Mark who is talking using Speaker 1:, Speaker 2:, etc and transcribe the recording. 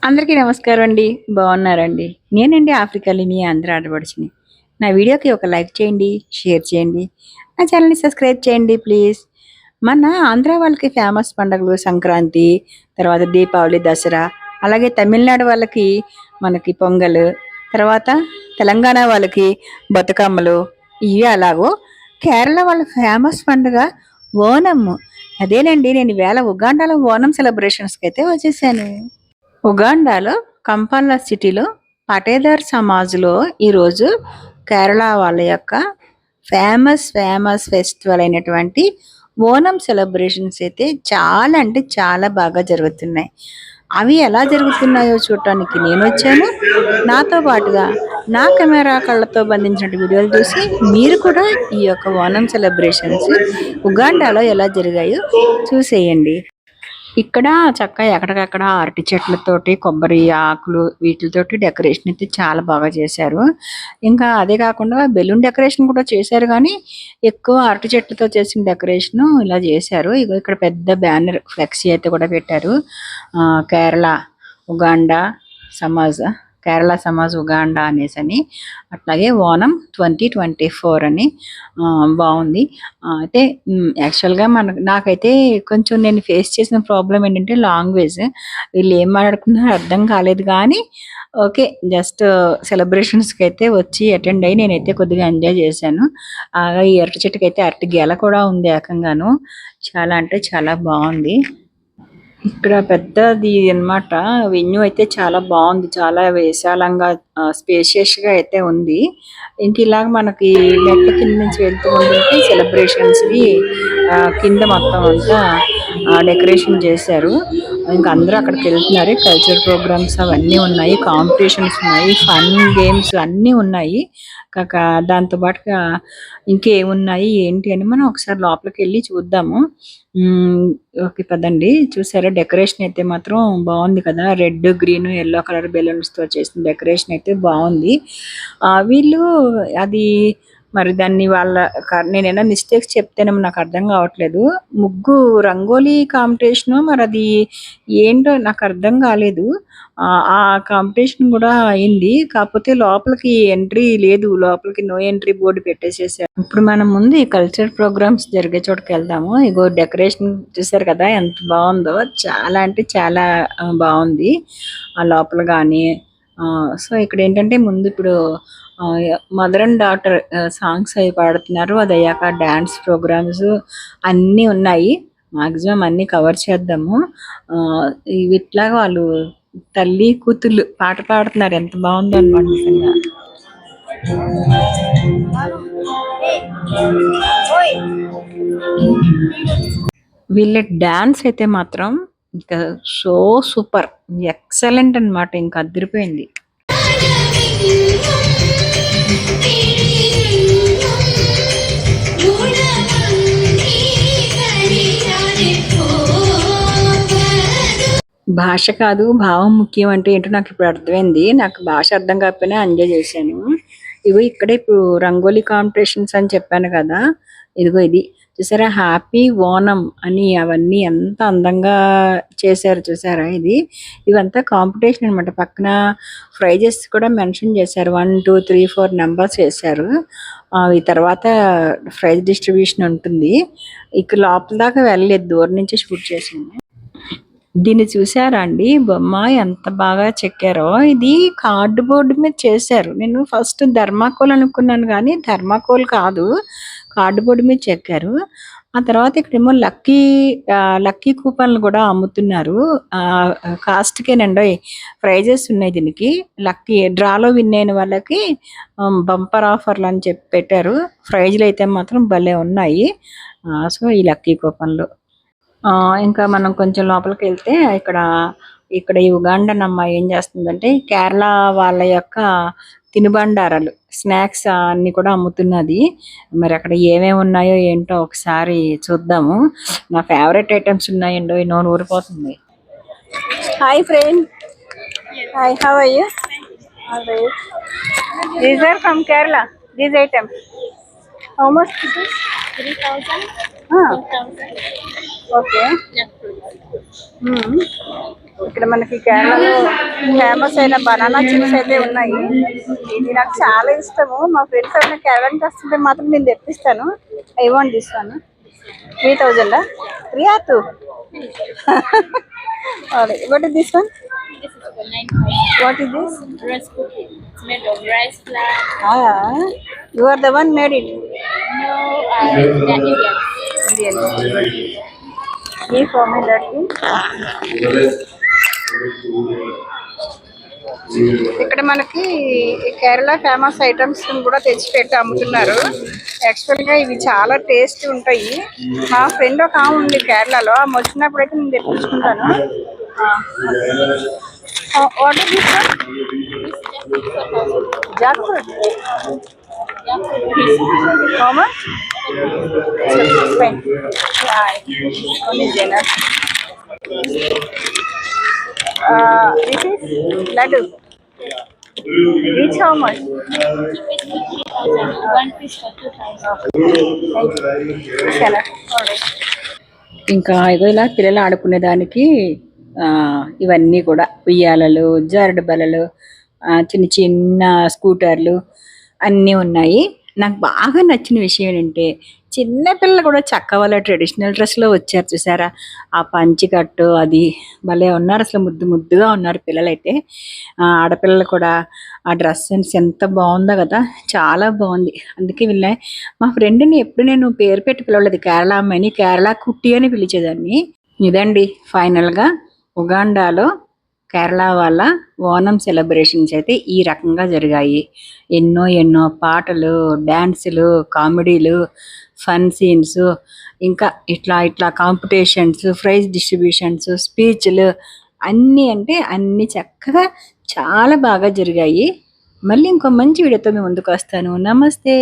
Speaker 1: అందరికీ నమస్కారం అండి. బాగున్నారండి? నేనండి ఆఫ్రికాలోని ఆంధ్ర ఆడపడుచుని. నా వీడియోకి ఒక లైక్ చేయండి, షేర్ చేయండి. నా ఛానల్‌ని సబ్స్క్రైబ్ చేయండి ప్లీజ్. మన ఆంధ్ర వాళ్ళకి ఫేమస్ పండుగలు సంక్రాంతి, తర్వాత దీపావళి, దసరా, అలాగే తమిళనాడు వాళ్ళకి మనకి పొంగల్, తర్వాత తెలంగాణ వాళ్ళకి బతుకమ్మలు, ఇవి అలాగో కేరళ వాళ్ళ ఫేమస్ పండుగ ఓనం. అదేనండి నేను ఈవేళ ఉగాండాలో ఓనం సెలబ్రేషన్స్‌కి అయితే వచ్చేసాను. ఉగాండాలో కంపాలా సిటీలో పటేదార్ సమాజ్లో ఈరోజు కేరళ వాళ్ళ యొక్క ఫేమస్ ఫెస్టివల్ అయినటువంటి ఓనం సెలబ్రేషన్స్ అయితే చాలా అంటే చాలా బాగా జరుగుతున్నాయి. అవి ఎలా జరుగుతున్నాయో చూడటానికి నేను వచ్చాను. నాతో పాటుగా నా కెమెరా కళ్ళతో బంధించిన వీడియోలు చూసి మీరు కూడా ఈ యొక్క ఓనం సెలబ్రేషన్స్ ఉగాండాలో ఎలా జరిగాయో చూసేయండి. ఇక్కడ చక్కగా ఎక్కడికక్కడ అరటి చెట్లతోటి, కొబ్బరి ఆకులు వీటితోటి డెకరేషన్ అయితే చాలా బాగా చేశారు. ఇంకా అదే కాకుండా బెలూన్ డెకరేషన్ కూడా చేశారు కానీ, ఎక్కువ అరటి చెట్లతో చేసిన డెకరేషన్ ఇలా చేశారు. ఇగో ఇక్కడ పెద్ద బ్యానర్ ఫ్లెక్సీ అయితే కూడా పెట్టారు. కేరళ ఉగాండా సమాజ్ కేరళ సమాజ్ ఉగాండా అనేసని, అట్లాగే ఓనం 2024 అని బాగుంది. అయితే యాక్చువల్‌గా నాకైతే కొంచెం నేను ఫేస్ చేసిన ప్రాబ్లమ్ ఏంటంటే లాంగ్వేజ్. వీళ్ళు ఏం మాట్లాడుకున్నారో అర్థం కాలేదు కానీ ఓకే. జస్ట్ సెలబ్రేషన్స్‌కి అయితే వచ్చి అటెండ్ అయ్యి నేనైతే కొద్దిగా ఎంజాయ్ చేశాను. ఈ అరటి చెట్టుకైతే అరటి గెల కూడా ఉంది ఏకంగాను. చాలా అంటే చాలా బాగుంది. ఇక్కడ పెద్దది అన్నమాట. వెన్యూ అయితే చాలా బాగుంది. చాలా విశాలంగా స్పేషియస్‌గా అయితే ఉంది. ఇంక ఇలాగ మనకి మెట్ల కింద నుంచి వెళ్తూ ఉంటుంటే సెలబ్రేషన్స్‌కి కింద మొత్తం అంతా డెకరేషన్ చేశారు. ఇంక అందరూ అక్కడికి వెళ్తున్నారు. కల్చరల్ ప్రోగ్రామ్స్ అవన్నీ ఉన్నాయి. కాంపిటీషన్స్ ఉన్నాయి. ఫన్ గేమ్స్ అన్నీ ఉన్నాయి. దాంతో పాటుగా ఇంకేమున్నాయి ఏంటి అని మనం ఒకసారి లోపలికి వెళ్ళి చూద్దాము. ఓకే పదండి. చూసారా డెకరేషన్ అయితే మాత్రం బాగుంది కదా! రెడ్, గ్రీన్, యెల్లో కలర్ బెలూన్స్‌తో చేసిన డెకరేషన్ అయితే బాగుంది. వీళ్ళు అది మరి దాన్ని నేనేమైనా మిస్టేక్స్ చెప్తేనేమో నాకు అర్థం కావట్లేదు. ముగ్గు రంగోలీ కాంపిటీషను మరి అది ఏంటో నాకు అర్థం కాలేదు. ఆ కాంపిటీషన్ కూడా అయింది. కాకపోతే లోపలికి ఎంట్రీ లేదు. లోపలికి నో ఎంట్రీ బోర్డు పెట్టేసేసారు. ఇప్పుడు మనం ముందు ఈ కల్చరల్ ప్రోగ్రామ్స్ జరిగే చోటుకి వెళ్దాము. ఇగో డెకరేషన్ చూసారు కదా ఎంత బాగుందో. చాలా అంటే చాలా బాగుంది. ఆ లోపల కానీ సో ఇక్కడ ఏంటంటే ముందు ఇప్పుడు మదర్ అండ్ డాటర్ సాంగ్స్ అవి పాడుతున్నారు. అది అయ్యాక డాన్స్ ప్రోగ్రామ్స్ అన్నీ ఉన్నాయి. మాక్సిమం అన్నీ కవర్ చేద్దాము. ఇట్లాగా వాళ్ళు తల్లి కూతుళ్ళు పాట పాడుతున్నారు. ఎంత బాగుందో అన్నమాట నిజంగా. వీళ్ళ డాన్స్ అయితే మాత్రం ఇంకా సో సూపర్ ఎక్సలెంట్ అన్నమాట. ఇంకా అదిరిపోయింది. భాష కాదు భావం ముఖ్యం అంటే ఏంటో నాకు ఇప్పుడు అర్థమైంది. నాకు భాష అర్థం కాకపోయినా ఎంజాయ్ చేశాను. ఇగో ఇక్కడ ఇప్పుడు రంగోలీ కాంపిటీషన్స్ అని చెప్పాను కదా! ఇదిగో ఇది చూసారా హ్యాపీ ఓనం అని అవన్నీ ఎంత అందంగా చేశారు చూసారా ఇది. ఇవంతా కాంపిటీషన్ అనమాట. పక్కన ప్రైజెస్ కూడా మెన్షన్ చేశారు. 1, 2, 3, 4 నెంబర్స్ వేశారు. ఈ తర్వాత ప్రైజ్ డిస్ట్రిబ్యూషన్ ఉంటుంది. ఇక్కడ లోపల దాకా వెళ్ళలేదు. దూరం నుంచి షూట్ చేసింది. దీన్ని చూసారా అండి బొమ్మ ఎంత బాగా చెక్కారో. ఇది కార్డ్ బోర్డు మీద చేశారు. నేను ఫస్ట్ థర్మాకోల్ అనుకున్నాను కానీ థర్మాకోల్ కాదు. కార్డ్ బోర్డు మీద చెక్కారు. ఆ తర్వాత ఇక్కడేమో లక్కీ కూపన్లు కూడా అమ్ముతున్నారు. కాస్ట్కేనండి ప్రైజెస్ ఉన్నాయి దీనికి. లక్కీ డ్రాలో విన్ అయిన వాళ్ళకి బంపర్ ఆఫర్లు అని చెప్పి పెట్టారు. ప్రైజ్లు అయితే మాత్రం భలే ఉన్నాయి. సో ఈ లక్కీ కూపన్లు ఇంకా మనం కొంచెం లోపలికి వెళ్తే ఇక్కడ ఈ ఉగాండన్ అమ్మాయి ఏం చేస్తుందంటే కేరళ వాళ్ళ యొక్క తినుబండారాలు స్నాక్స్ అన్ని కూడా అమ్ముతున్నది. మరి అక్కడ ఏమేమి ఉన్నాయో ఏంటో ఒకసారి చూద్దాము. నా ఫేవరెట్ ఐటమ్స్ ఉన్నాయండో ఈ నోరు ఊరిపోతుంది. Hi friend. Hi, how are you? Alright. These are from Kerala. These items how much?
Speaker 2: 3,000.
Speaker 1: Okay. ఇక్కడ మనకి కేరళలో ఫేమస్ అయిన బనానా చిప్స్ అయితే ఉన్నాయి. ఇది నాకు చాలా ఇష్టము. మా ఫ్రెండ్స్ ఎవరైనా కేరళ నుంచి వస్తుంటే మాత్రం నేను తెప్పిస్తాను. I want this one. 3000 3 or 2? What is this one?
Speaker 2: This is for 9,000.
Speaker 1: What is this?
Speaker 2: Rice cookie. It's made of rice flour.
Speaker 1: Ah, you are the one made it.
Speaker 2: No, the Indians.
Speaker 1: Indian. Give for me that thing. ఇక్కడ మనకి ఈ Kerala famous items కూడా తెచ్చిపెట్టి అమ్ముతున్నారు. యాక్చువల్గా ఇవి చాలా taste ఉంటాయి. మా ఫ్రెండ్ ఒక ఆమె ఉంది కేరళలో, ఆమె వచ్చినప్పుడు అయితే నేను తెప్పించుకుంటాను. What is this one? Jackfruit. How much? Only dinner. This is laddu. Each how much?
Speaker 2: One piece for 2,000.
Speaker 1: ఇంకా ఇగో ఇలా పిల్లలు ఆడుకునే దానికి ఇవన్నీ కూడా ఉయ్యాలలు, జారుడు బల్లలు, చిన్న చిన్న స్కూటర్లు అన్నీ ఉన్నాయి. నాకు బాగా నచ్చిన విషయం ఏంటంటే చిన్నపిల్లలు కూడా చక్క వాళ్ళ ట్రెడిషనల్ డ్రెస్లో వచ్చారు చూసారా. ఆ పంచికట్టు అది భలే ఉన్నారు, అసలు ముద్దు ముద్దుగా ఉన్నారు పిల్లలైతే. ఆడపిల్లలు కూడా ఆ డ్రెస్ సెన్స్ ఎంత బాగుందో కదా, చాలా బాగుంది. అందుకే వీళ్ళ మా ఫ్రెండ్ని ఎప్పుడు నేను పేరు పెట్టి పిలవలేదు, కేరళ అమ్మాయిని కేరళ కుట్టి అని పిలిచేదాన్ని. ఇదండి ఫైనల్గా ఉగాండాలో కేరళ వాళ్ళ ఓనం సెలబ్రేషన్స్ అయితే ఈ రకంగా జరిగాయి. ఎన్నో ఎన్నో పాటలు, డ్యాన్సులు, కామెడీలు, ఫన్ సీన్స్, ఇంకా ఇట్లా ఇట్లా కాంపిటీషన్స్, ప్రైజ్ డిస్ట్రిబ్యూషన్స్, స్పీచ్లు అన్నీ అంటే అన్నీ చక్కగా చాలా బాగా జరిగాయి. మళ్ళీ ఇంకో మంచి వీడియోతో మేము ముందుకు వస్తాను. నమస్తే.